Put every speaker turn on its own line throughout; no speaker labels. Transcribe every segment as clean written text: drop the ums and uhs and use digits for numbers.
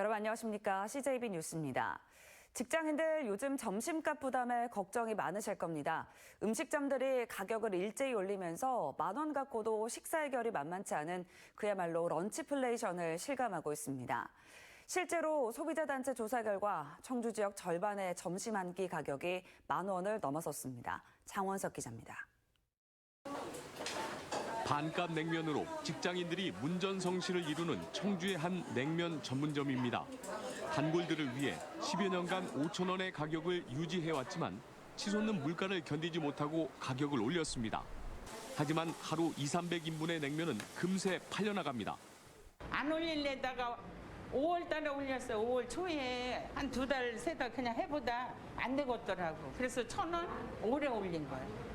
여러분 안녕하십니까? CJB 뉴스입니다. 직장인들 요즘 점심값 부담에 걱정이 많으실 겁니다. 음식점들이 가격을 일제히 올리면서 10,000원 갖고도 식사 해결이 만만치 않은 그야말로 런치플레이션을 실감하고 있습니다. 실제로 소비자단체 조사 결과 청주 지역 절반의 점심 한 끼 가격이 10,000원을 넘어섰습니다. 장원석 기자입니다.
반값 냉면으로 직장인들이 문전성시를 이루는 청주의 한 냉면 전문점입니다. 단골들을 위해 10여 년간 5,000원의 가격을 유지해왔지만 치솟는 물가를 견디지 못하고 가격을 올렸습니다. 하지만 하루 200~300인분의 냉면은 금세 팔려나갑니다.
안 올릴래다가 5월 달에 올렸어요. 5월 초에 한 2달, 3달 그냥 해보다 안 되겠더라고. 그래서 1,000원 오래 올린 거예요.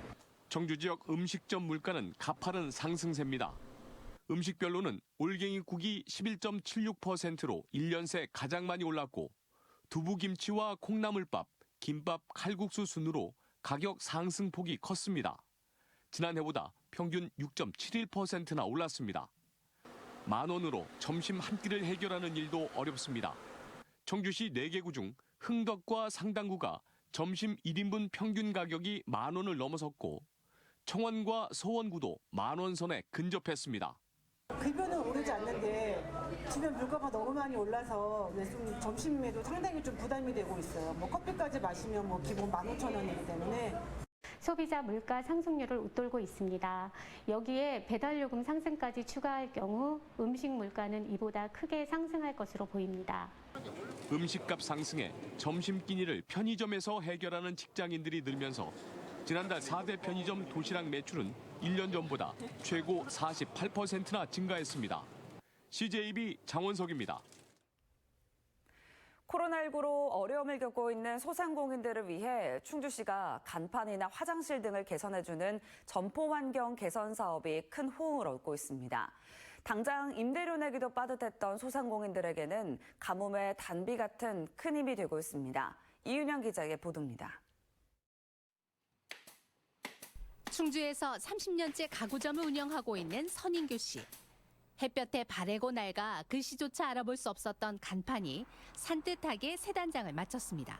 청주 지역 음식점 물가는 가파른 상승세입니다. 음식별로는 올갱이국이 11.76%로 1년 새 가장 많이 올랐고 두부김치와 콩나물밥, 김밥, 칼국수 순으로 가격 상승폭이 컸습니다. 지난해보다 평균 6.71%나 올랐습니다. 10,000원으로 점심 한 끼를 해결하는 일도 어렵습니다. 청주시 4개 구 중 흥덕과 상당구가 점심 1인분 평균 가격이 10,000원을 넘어섰고 청원과 서원구도 10,000원 선에 근접했습니다.
급여는 오르지 않는데 주변 물가가 너무 많이 올라서 좀 점심에도 상당히 좀 부담이 되고 있어요. 커피까지 마시면 기본 15,000원이기 때문에.
소비자 물가 상승률을 웃돌고 있습니다. 여기에 배달요금 상승까지 추가할 경우 음식 물가는 이보다 크게 상승할 것으로 보입니다.
음식값 상승에 점심 끼니를 편의점에서 해결하는 직장인들이 늘면서 지난달 4대 편의점 도시락 매출은 1년 전보다 최고 48%나 증가했습니다. CJB 장원석입니다.
코로나19로 어려움을 겪고 있는 소상공인들을 위해 충주시가 간판이나 화장실 등을 개선해주는 점포 환경 개선 사업이 큰 호응을 얻고 있습니다. 당장 임대료 내기도 빠듯했던 소상공인들에게는 가뭄의 단비 같은 큰 힘이 되고 있습니다. 이윤영 기자의 보도입니다.
충주에서 30년째 가구점을 운영하고 있는 선인규 씨. 햇볕에 바래고 낡아 글씨조차 알아볼 수 없었던 간판이 산뜻하게 새 단장을 마쳤습니다.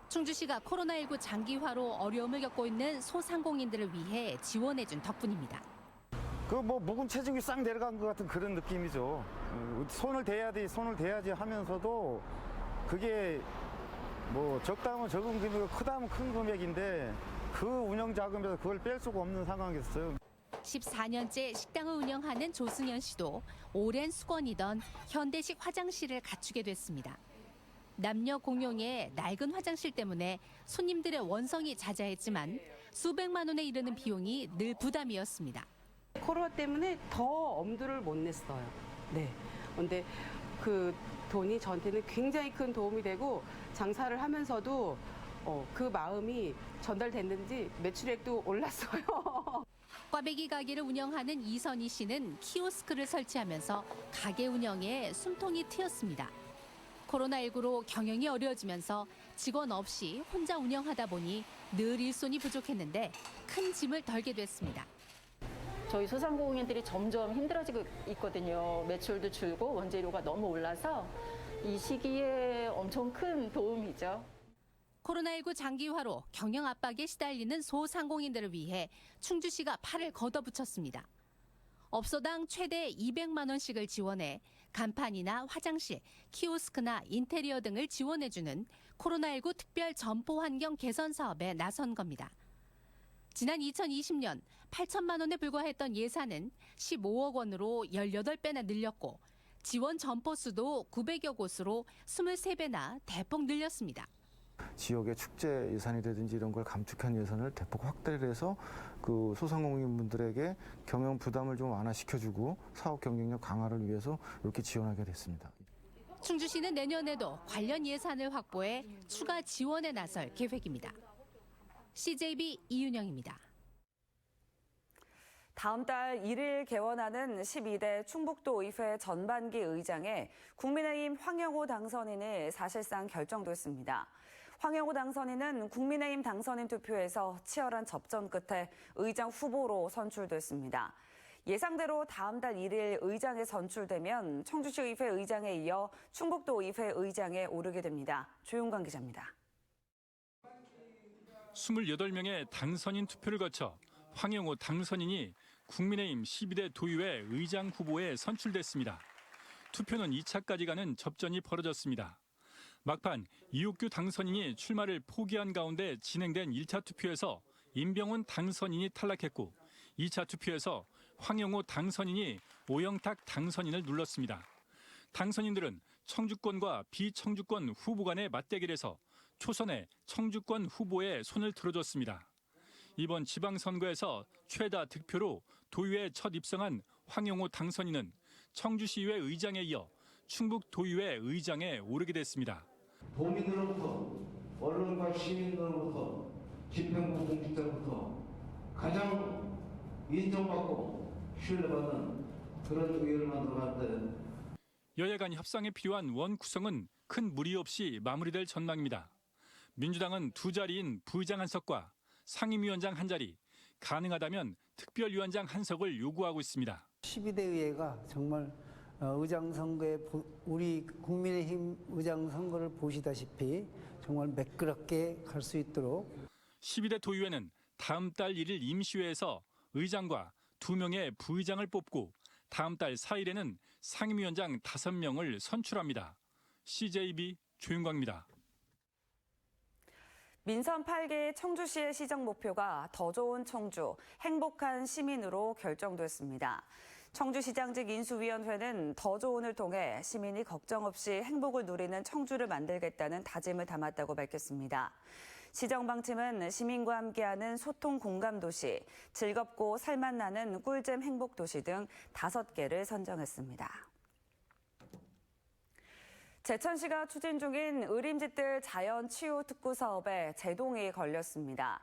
충주시가 코로나19 장기화로 어려움을 겪고 있는 소상공인들을 위해 지원해준 덕분입니다.
묵은 체중이 싹 내려간 것 같은 그런 느낌이죠. 손을 대야지 하면서도 그게 적다면 적은 금액이고 크다면 큰 금액인데 그 운영 자금에서 그걸 뺄 수가 없는 상황이었어요.
14년째 식당을 운영하는 조승현 씨도 오랜 수건이던 현대식 화장실을 갖추게 됐습니다. 남녀 공용의 낡은 화장실 때문에 손님들의 원성이 잦아했지만 수백만 원에 이르는 비용이 늘 부담이었습니다.
코로나 때문에 더 엄두를 못 냈어요. 네. 근데 그 돈이 저한테는 굉장히 큰 도움이 되고 장사를 하면서도 그 마음이 전달됐는지 매출액도 올랐어요.
꽈배기 가게를 운영하는 이선희 씨는 키오스크를 설치하면서 가게 운영에 숨통이 트였습니다. 코로나19로 경영이 어려워지면서 직원 없이 혼자 운영하다 보니 늘 일손이 부족했는데 큰 짐을 덜게 됐습니다.
저희 소상공인들이 점점 힘들어지고 있거든요. 매출도 줄고 원재료가 너무 올라서 이 시기에 엄청 큰 도움이죠.
코로나19 장기화로 경영 압박에 시달리는 소상공인들을 위해 충주시가 팔을 걷어붙였습니다. 업소당 최대 200만 원씩을 지원해 간판이나 화장실, 키오스크나 인테리어 등을 지원해주는 코로나19 특별 점포 환경 개선 사업에 나선 겁니다. 지난 2020년 8천만 원에 불과했던 예산은 15억 원으로 18배나 늘렸고 지원 점포 수도 900여 곳으로 23배나 대폭 늘렸습니다.
지역의 축제 예산이라든지 이런 걸 감축한 예산을 대폭 확대를 해서 그 소상공인분들에게 경영 부담을 좀 완화시켜주고 사업 경쟁력 강화를 위해서 이렇게 지원하게 됐습니다.
충주시는 내년에도 관련 예산을 확보해 추가 지원에 나설 계획입니다. CJB 이윤영입니다.
다음 달 1일 개원하는 12대 충북도의회 전반기 의장에 국민의힘 황영호 당선인이 사실상 결정됐습니다. 황영호 당선인은 국민의힘 당선인 투표에서 치열한 접전 끝에 의장 후보로 선출됐습니다. 예상대로 다음 달 1일 의장에 선출되면 청주시 의회 의장에 이어 충북도 의회 의장에 오르게 됩니다. 조용관 기자입니다.
28명의 당선인 투표를 거쳐 황영호 당선인이 국민의힘 12대 도의회 의장 후보에 선출됐습니다. 투표는 2차까지 가는 접전이 벌어졌습니다. 막판 이옥규 당선인이 출마를 포기한 가운데 진행된 1차 투표에서 임병훈 당선인이 탈락했고 2차 투표에서 황영호 당선인이 오영탁 당선인을 눌렀습니다. 당선인들은 청주권과 비청주권 후보 간의 맞대결에서 초선의 청주권 후보에 손을 들어줬습니다. 이번 지방선거에서 최다 득표로 도의회에 첫 입성한 황영호 당선인은 청주시의회 의장에 이어 충북도의회 의장에 오르게 됐습니다.
도민으로부터 언론과 시민으로부터 집행부 공직자로부터 가장 인정받고 신뢰받는 그런 의회를 만들어갔는데
여야 간 협상에 필요한 원 구성은 큰 무리 없이 마무리될 전망입니다. 민주당은 두 자리인 부의장 한석과 상임위원장 한 자리, 가능하다면 특별위원장 한석을 요구하고 있습니다.
12대 의회가 정말 의장 선거에 우리 국민의힘 의장 선거를 보시다시피 정말 매끄럽게 갈 수 있도록
12대 도의회는 다음 달 1일 임시회에서 의장과 2명의 부의장을 뽑고 다음 달 4일에는 상임위원장 5명을 선출합니다. CJB 조윤광입니다.
민선 8기 청주시의 시정 목표가 더 좋은 청주, 행복한 시민으로 결정됐습니다. 청주시장직 인수위원회는 더 좋은을 통해 시민이 걱정 없이 행복을 누리는 청주를 만들겠다는 다짐을 담았다고 밝혔습니다. 시정 방침은 시민과 함께하는 소통 공감 도시, 즐겁고 살맛나는 꿀잼 행복 도시 등 5개를 선정했습니다. 제천시가 추진 중인 의림집들 자연치유 특구 사업에 제동이 걸렸습니다.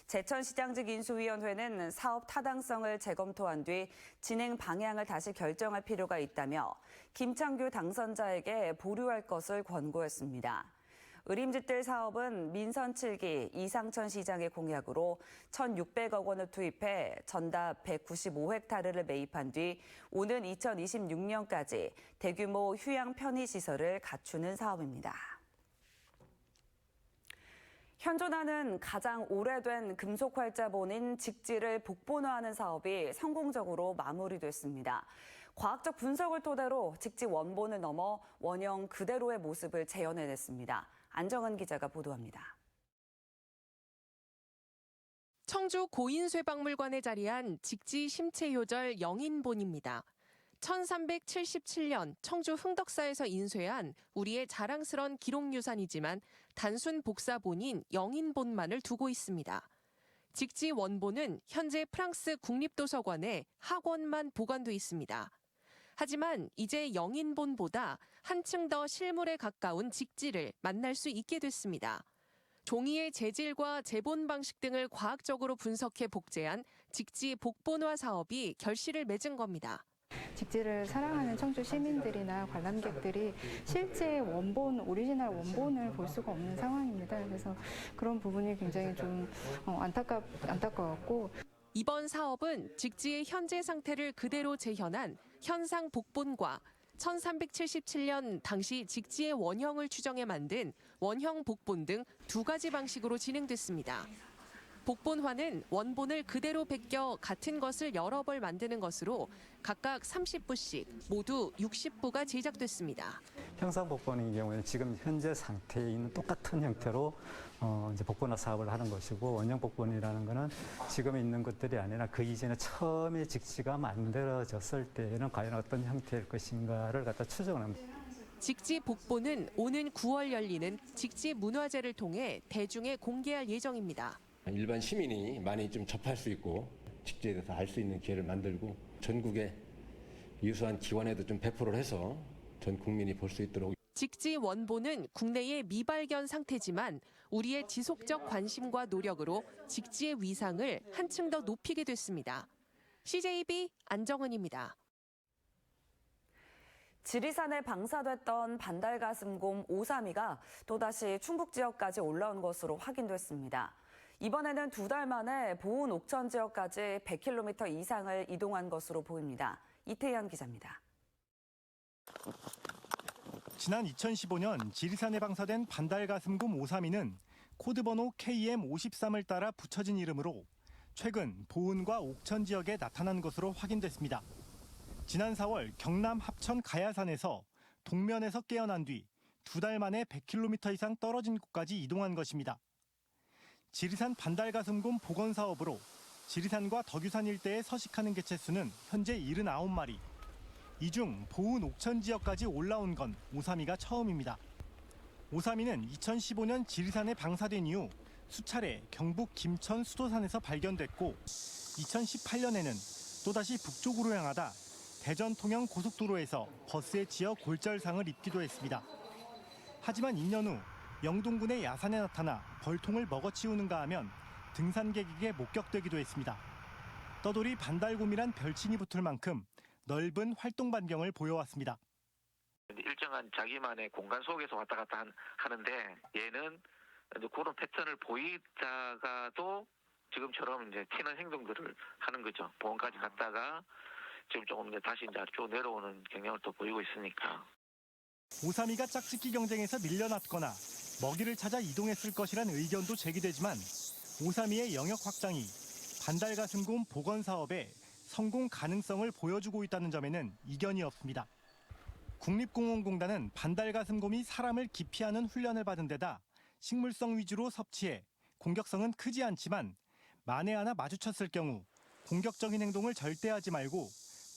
제천시장직 인수위원회는 사업 타당성을 재검토한 뒤 진행 방향을 다시 결정할 필요가 있다며 김창규 당선자에게 보류할 것을 권고했습니다. 의림집들 사업은 민선 7기 이상천 시장의 공약으로 1,600억 원을 투입해 전답 195헥타르를 매입한 뒤 오는 2026년까지 대규모 휴양 편의시설을 갖추는 사업입니다. 현존하는 가장 오래된 금속 활자본인 직지를 복본화하는 사업이 성공적으로 마무리됐습니다. 과학적 분석을 토대로 직지 원본을 넘어 원형 그대로의 모습을 재현해냈습니다. 안정은 기자가 보도합니다.
청주 고인쇠박물관에 자리한 직지 심체효절 영인본입니다. 1377년 청주 흥덕사에서 인쇄한 우리의 자랑스런 기록유산이지만 단순 복사본인 영인본만을 두고 있습니다. 직지 원본은 현재 프랑스 국립도서관에 학원만 보관돼 있습니다. 하지만 이제 영인본보다 한층 더 실물에 가까운 직지를 만날 수 있게 됐습니다. 종이의 재질과 재본 방식 등을 과학적으로 분석해 복제한 직지 복본화 사업이 결실을 맺은 겁니다.
직지를 사랑하는 청주 시민들이나 관람객들이 실제 원본, 오리지널 원본을 볼 수가 없는 상황입니다. 그래서 그런 부분이 굉장히 좀 안타까웠고.
이번 사업은 직지의 현재 상태를 그대로 재현한 현상 복본과 1377년 당시 직지의 원형을 추정해 만든 원형 복본 등 2가지 방식으로 진행됐습니다. 복본화는 원본을 그대로 베껴 같은 것을 여러 벌 만드는 것으로 각각 30부씩 모두 60부가 제작됐습니다.
형상 복본인 경우에는 지금 현재 상태에 있는 똑같은 형태로 이제 복본화 사업을 하는 것이고, 원형 복본이라는 것은 지금 있는 것들이 아니라 그 이전에 처음에 직지가 만들어졌을 때에는 과연 어떤 형태일 것인가를 갖다 추정을 합니다.
직지 복본은 오는 9월 열리는 직지 문화제를 통해 대중에 공개할 예정입니다.
일반 시민이 많이 좀 접할 수 있고 직지에 대해서 알 수 있는 기회를 만들고 전국에 유수한 기관에도 좀 배포를 해서 전 국민이 볼 수 있도록.
직지 원본은 국내의 미발견 상태지만 우리의 지속적 관심과 노력으로 직지의 위상을 한층 더 높이게 됐습니다. CJB 안정은입니다.
지리산에 방사됐던 반달가슴곰 오삼이가 또다시 충북 지역까지 올라온 것으로 확인됐습니다. 이번에는 2달 만에 보은 옥천 지역까지 100km 이상을 이동한 것으로 보입니다. 이태현 기자입니다.
지난 2015년 지리산에 방사된 반달가슴곰 오삼이는 코드번호 KM53을 따라 붙여진 이름으로 최근 보은과 옥천 지역에 나타난 것으로 확인됐습니다. 지난 4월 경남 합천 가야산에서 동면에서 깨어난 뒤 2달 만에 100km 이상 떨어진 곳까지 이동한 것입니다. 지리산 반달가슴곰 복원 사업으로 지리산과 덕유산 일대에 서식하는 개체수는 현재 79마리. 이 중 보은 옥천 지역까지 올라온 건 오삼이가 처음입니다. 오삼이는 2015년 지리산에 방사된 이후 수차례 경북 김천 수도산에서 발견됐고 2018년에는 또다시 북쪽으로 향하다 대전 통영 고속도로에서 버스에 치여 골절상을 입기도 했습니다. 하지만 2년 후 영동군의 야산에 나타나 벌통을 먹어치우는가 하면 등산객에게 목격되기도 했습니다. 떠돌이 반달곰이란 별칭이 붙을 만큼 넓은 활동 반경을 보여왔습니다.
일정한 자기만의 공간 속에서 왔다 갔다 하는데 얘는 그런 패턴을 보이다가도 지금처럼 이제 튀는 행동들을 하는 거죠. 보험까지 갔다가 지금 조금 이제 다시 이제 쭉 내려오는 경향을 또 보이고 있으니까.
오삼이가 짝짓기 경쟁에서 밀려났거나 먹이를 찾아 이동했을 것이란 의견도 제기되지만 오삼이의 영역 확장이 반달가슴곰 복원 사업에 성공 가능성을 보여주고 있다는 점에는 이견이 없습니다. 국립공원공단은 반달가슴곰이 사람을 기피하는 훈련을 받은 데다 식물성 위주로 섭취해 공격성은 크지 않지만 만에 하나 마주쳤을 경우 공격적인 행동을 절대 하지 말고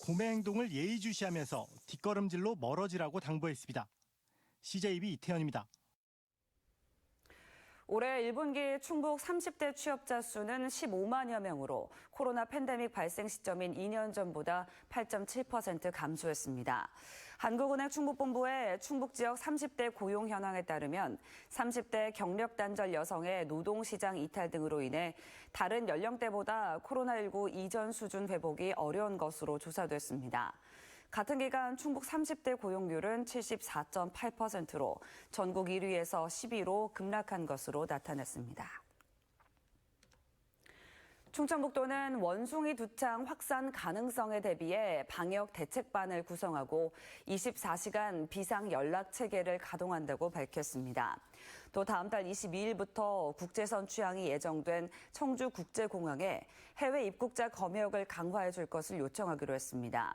곰의 행동을 예의주시하면서 뒷걸음질로 멀어지라고 당부했습니다. CJB 이태현입니다.
올해 1분기 충북 30대 취업자 수는 15만여 명으로 코로나 팬데믹 발생 시점인 2년 전보다 8.7% 감소했습니다. 한국은행 충북본부의 충북 지역 30대 고용 현황에 따르면 30대 경력 단절 여성의 노동시장 이탈 등으로 인해 다른 연령대보다 코로나19 이전 수준 회복이 어려운 것으로 조사됐습니다. 같은 기간 충북 30대 고용률은 74.8%로 전국 1위에서 10위로 급락한 것으로 나타났습니다. 충청북도는 원숭이 두창 확산 가능성에 대비해 방역 대책반을 구성하고 24시간 비상 연락 체계를 가동한다고 밝혔습니다. 또 다음 달 22일부터 국제선 취항이 예정된 청주국제공항에 해외 입국자 검역을 강화해 줄 것을 요청하기로 했습니다.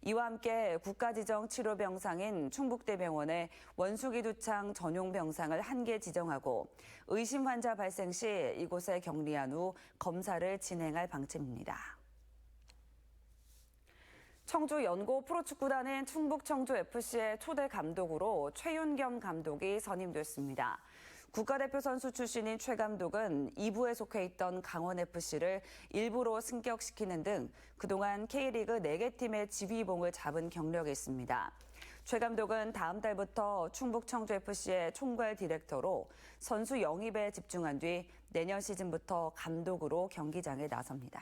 이와 함께 국가지정 치료병상인 충북대병원에 원숭이 두창 전용 병상을 1개 지정하고 의심 환자 발생 시 이곳에 격리한 후 검사를 진행할 방침입니다. 청주 연고 프로축구단인 충북 청주FC의 초대 감독으로 최윤겸 감독이 선임됐습니다. 국가대표 선수 출신인 최 감독은 2부에 속해 있던 강원FC를 일부로 승격시키는 등 그동안 K리그 4개 팀의 지휘봉을 잡은 경력이 있습니다. 최 감독은 다음 달부터 충북 청주FC의 총괄 디렉터로 선수 영입에 집중한 뒤 내년 시즌부터 감독으로 경기장에 나섭니다.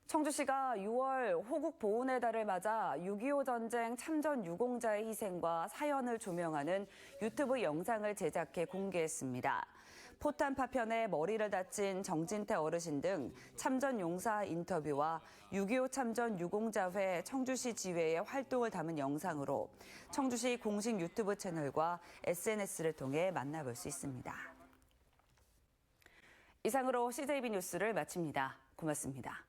청주시가 6월 호국 보훈의 달을 맞아 6.25 전쟁 참전 유공자의 희생과 사연을 조명하는 유튜브 영상을 제작해 공개했습니다. 포탄 파편에 머리를 다친 정진태 어르신 등 참전 용사 인터뷰와 6.25 참전 유공자회 청주시 지회의 활동을 담은 영상으로 청주시 공식 유튜브 채널과 SNS를 통해 만나볼 수 있습니다. 이상으로 CJB 뉴스를 마칩니다. 고맙습니다.